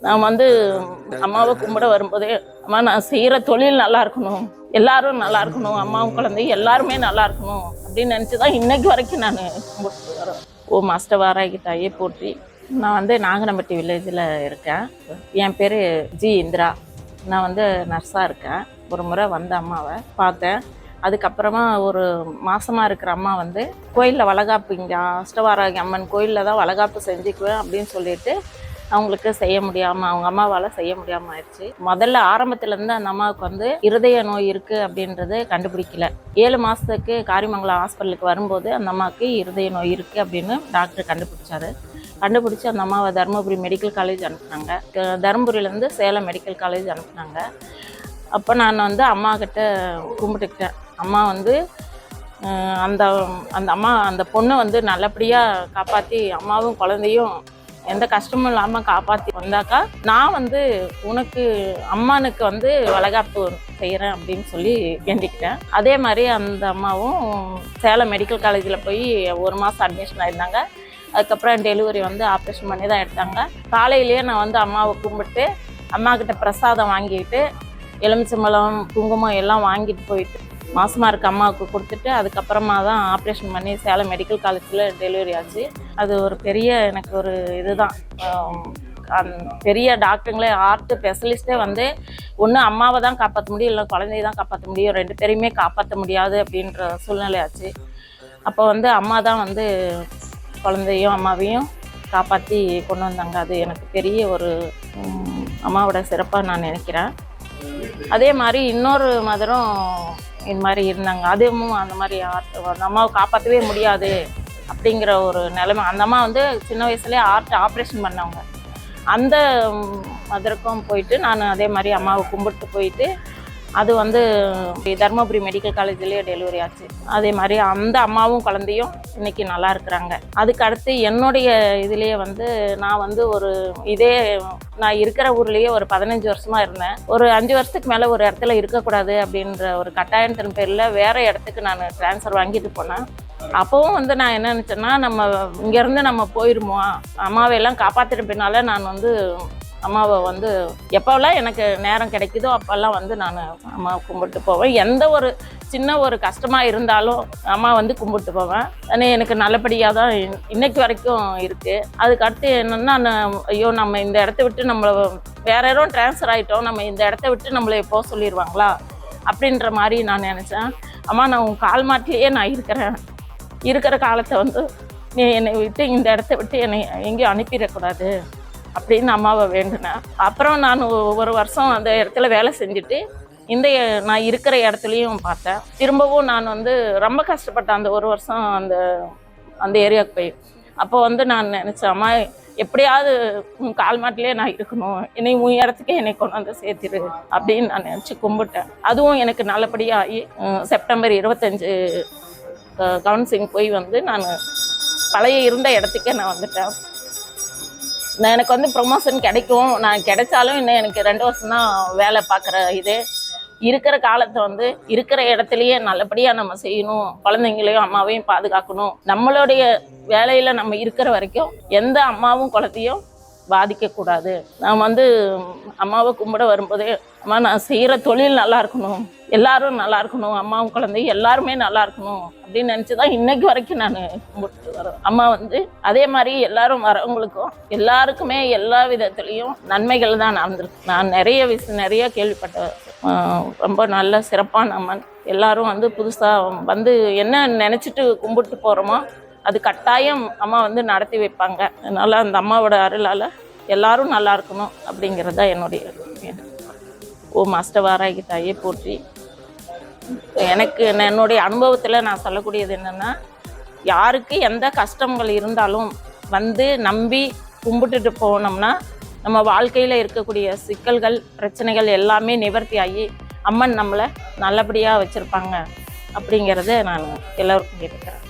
நான் வந்து அம்மாவை கும்பிட வரும்போதே, அம்மா நான் செய்கிற தொழில் நல்லா இருக்கணும், எல்லாரும் நல்லா இருக்கணும், அம்மாவும் குழந்தையும் எல்லாருமே நல்லா இருக்கணும் அப்படின்னு நினச்சி தான் இன்னைக்கு வரைக்கும் நான் கும்பிட்டு வரேன். ஓ மாஸ்டர் வாராகி தாயே போற்றி. நான் வந்து நாகனம்பட்டி வில்லேஜில் இருக்கேன். என் பேர் ஜி இந்திரா. நான் வந்து நர்ஸாக இருக்கேன். ஒரு முறை வந்த அம்மாவை பார்த்தேன். அதுக்கப்புறமா ஒரு மாதமாக இருக்கிற அம்மா வந்து கோயிலில் வளகாப்பு, இங்கே அஷ்டவாராகி அம்மன் கோயிலில் தான் வளகாப்பு செஞ்சுக்குவேன் அப்படின்னு சொல்லிட்டு அவங்களுக்கு செய்ய முடியாமல், அவங்க அம்மாவால் செய்ய முடியாமல் ஆயிடுச்சு. முதல்ல ஆரம்பத்துலேருந்து அந்த அம்மாவுக்கு வந்து இருதய நோய் இருக்குது அப்படின்றது கண்டுபிடிக்கல. 7 மாதத்துக்கு காரிமங்கலம் ஹாஸ்பிட்டலுக்கு வரும்போது அந்த அம்மாவுக்கு இருதய நோய் இருக்குது அப்படின்னு டாக்டர் கண்டுபிடிச்சி அந்த அம்மாவை தருமபுரி மெடிக்கல் காலேஜ் அனுப்புனாங்க. தருமபுரியிலேருந்து சேலம் மெடிக்கல் காலேஜ் அனுப்புனாங்க. அப்போ நான் வந்து அம்மாக்கிட்ட கும்பிட்டுக்கிட்டேன். அம்மா வந்து அந்த அம்மா அந்த பொண்ணை வந்து நல்லபடியாக காப்பாற்றி, அம்மாவும் குழந்தையும் எந்த கஷ்டமும் இல்லாமல் காப்பாற்றி வந்தாக்கா, நான் வந்து உனக்கு அம்மானுக்கு வந்து வளகாப்பு செய்கிறேன் அப்படின்னு சொல்லி வேண்டிக்கிட்டேன். அதே மாதிரி அந்த அம்மாவும் சேலம் மெடிக்கல் காலேஜில் போய் 1 மாதம் அட்மிஷன் ஆயிருந்தாங்க. அதுக்கப்புறம் டெலிவரி வந்து ஆப்ரேஷன் பண்ணி தான் எடுத்தாங்க. காலையிலேயே நான் வந்து அம்மாவை கும்பிட்டு அம்மாக்கிட்ட பிரசாதம் வாங்கிட்டு, எலுமிச்சம்பழம், குங்குமம் எல்லாம் வாங்கிட்டு போயிட்டு மாசமாக இருக்க அம்மாவுக்கு கொடுத்துட்டு, அதுக்கப்புறமா தான் ஆப்ரேஷன் பண்ணி சேலம் மெடிக்கல் காலேஜில் டெலிவரி ஆச்சு. அது ஒரு பெரிய எனக்கு ஒரு இதுதான். பெரிய டாக்டருங்களே, ஹார்ட் ஸ்பெஷலிஸ்ட்டே வந்து ஒன்று அம்மாவை தான் காப்பாற்ற முடியும், இல்லை குழந்தைய தான் காப்பாற்ற முடியும், 2 பேரையுமே காப்பாற்ற முடியாது அப்படின்ற சூழ்நிலை ஆச்சு. அப்போ வந்து அம்மா தான் வந்து குழந்தையும் அம்மாவையும் காப்பாற்றி கொண்டு வந்தாங்க. அது எனக்கு பெரிய ஒரு அம்மாவோட சிறப்பாக நான் நினைக்கிறேன். அதே மாதிரி இன்னொரு மதரும் இந்த மாதிரி இருந்தாங்க. அதுவும் அந்த மாதிரி அந்த அம்மாவை காப்பாற்றவே முடியாது அப்படிங்கிற ஒரு நிலைமை. அந்த அம்மா வந்து சின்ன வயசுலேயே ஹார்ட் ஆப்ரேஷன் பண்ணவங்க. அந்த மதருக்கும் போயிட்டு நான் அதே மாதிரி அம்மாவை கும்பிட்டு போயிட்டு, அது வந்து தருமபுரி மெடிக்கல் காலேஜ்லேயே டெலிவரி ஆச்சு. அதே மாதிரி அந்த அம்மாவும் குழந்தையும் இன்றைக்கி நல்லா இருக்கிறாங்க. அதுக்கு அடுத்து என்னுடைய இதுலேயே வந்து நான் வந்து நான் இருக்கிற ஊர்லேயே ஒரு 15 வருஷமாக இருந்தேன். ஒரு 5 வருஷத்துக்கு மேலே ஒரு இடத்துல இருக்கக்கூடாது அப்படின்ற ஒரு கட்டாயத்தின் பேரில் வேறு இடத்துக்கு நான் ட்ரான்ஸ்ஃபர் வாங்கிட்டு போனேன். அப்போவும் வந்து நான் என்ன நினச்சேன்னா, நம்ம இங்கேருந்து நம்ம போயிடுமோ, அம்மாவையெல்லாம் காப்பாற்றின பின்னால் நான் வந்து அம்மாவை வந்து எப்போல்லாம் எனக்கு நேரம் கிடைக்குதோ அப்போல்லாம் வந்து நான் அம்மாவை கும்பிட்டு போவேன். எந்த ஒரு சின்ன ஒரு கஷ்டமாக இருந்தாலும் அம்மா வந்து கும்பிட்டு போவேன். எனக்கு நல்லபடியாக தான் இன்னைக்கு வரைக்கும் இருக்குது. அதுக்கு அடுத்து என்னென்னா, ஐயோ நம்ம இந்த இடத்த விட்டு நம்மளை வேற யாரும் ட்ரான்ஸ்ஃபர் ஆகிட்டோம், நம்ம இந்த இடத்த விட்டு நம்மளை போக சொல்லிடுவாங்களா அப்படின்ற மாதிரி நான் நினச்சேன். அம்மா நான் உன் கால் மாட்டிலேயே நான் இருக்கிற காலத்தை வந்து நீ என்னை விட்டு இந்த இடத்த விட்டு என்னை எங்கேயும் அனுப்பிடக்கூடாது அப்படின்னு அம்மாவை வேண்டினேன். அப்புறம் நான் ஒரு வருஷம் அந்த இடத்துல வேலை செஞ்சுட்டு நான் இருக்கிற இடத்துலையும் பார்த்தேன். திரும்பவும் நான் வந்து ரொம்ப கஷ்டப்பட்டேன் அந்த ஒரு வருஷம் அந்த ஏரியாவுக்கு போய். அப்போ வந்து நான் நினச்சேன், அம்மா எப்படியாவது உன் கால் மாட்டிலே நான் இருக்கணும், உன் இடத்துக்கே என்னை கொண்டு வந்து சேர்த்திரு அப்படின்னு நான் நினச்சி கும்பிட்டேன். அதுவும் எனக்கு நல்லபடியாக ஆகி செப்டம்பர் 25 கவுன்சிலிங் போய் வந்து நான் பழைய இருந்த இடத்துக்கே நான் வந்துட்டேன். எனக்கு வந்து ப்ரொமோஷன் கிடைக்கும், நான் கிடைச்சாலும் இன்னும் எனக்கு 2 வருஷம் தான் வேலை பார்க்குற இருக்கிற காலத்தை வந்து இருக்கிற இடத்துலையே நல்லபடியாக நம்ம செய்யணும், குழந்தைங்களையும் அம்மாவையும் பாதுகாக்கணும். நம்மளுடைய வேலையில் நம்ம இருக்கிற வரைக்கும் எந்த அம்மாவும் குழந்தையும் பாதிக்கக்கூடாது. நான் வந்து அம்மாவை கும்பிட வரும்போதே, அம்மா நான் செய்கிற தொழில் நல்லா இருக்கணும், எல்லாரும் நல்லா இருக்கணும், அம்மாவும் குழந்தையும் எல்லாருமே நல்லா இருக்கணும் அப்படின்னு நினச்சி தான் இன்னைக்கு வரைக்கும் நான் கும்பிட்டு வரேன். அம்மா வந்து அதே மாதிரி எல்லாரும் வரவங்களுக்கும் எல்லாருக்குமே எல்லா விதத்துலேயும் நன்மைகள் தான் நடந்திருக்கு. நான் நிறைய கேள்விப்பட்டேன். ரொம்ப நல்ல சிறப்பான அம்மன். எல்லாரும் வந்து புதுசாக வந்து என்ன நினச்சிட்டு கும்பிட்டு போகிறோமோ அது கட்டாயம் அம்மா வந்து நடத்தி வைப்பாங்க. அதனால் அந்த அம்மாவோட அருளால் எல்லாரும் நல்லா இருக்கணும் அப்படிங்கிறது தான் ஓ மாஸ்டர் வாராகி தாயே போற்றி. என்னுடைய அனுபவத்தில் நான் சொல்லக்கூடியது என்னென்னா, யாருக்கு எந்த கஷ்டங்கள் இருந்தாலும் வந்து நம்பி கும்பிட்டுட்டு போனோம்னா நம்ம வாழ்க்கையில் இருக்கக்கூடிய சிக்கல்கள், பிரச்சனைகள் எல்லாமே நிவர்த்தி ஆகி அம்மன் நம்மளை நல்லபடியாக வச்சுருப்பாங்க அப்படிங்கிறத நான் எல்லோருக்கும் கேட்டுக்கிறேன்.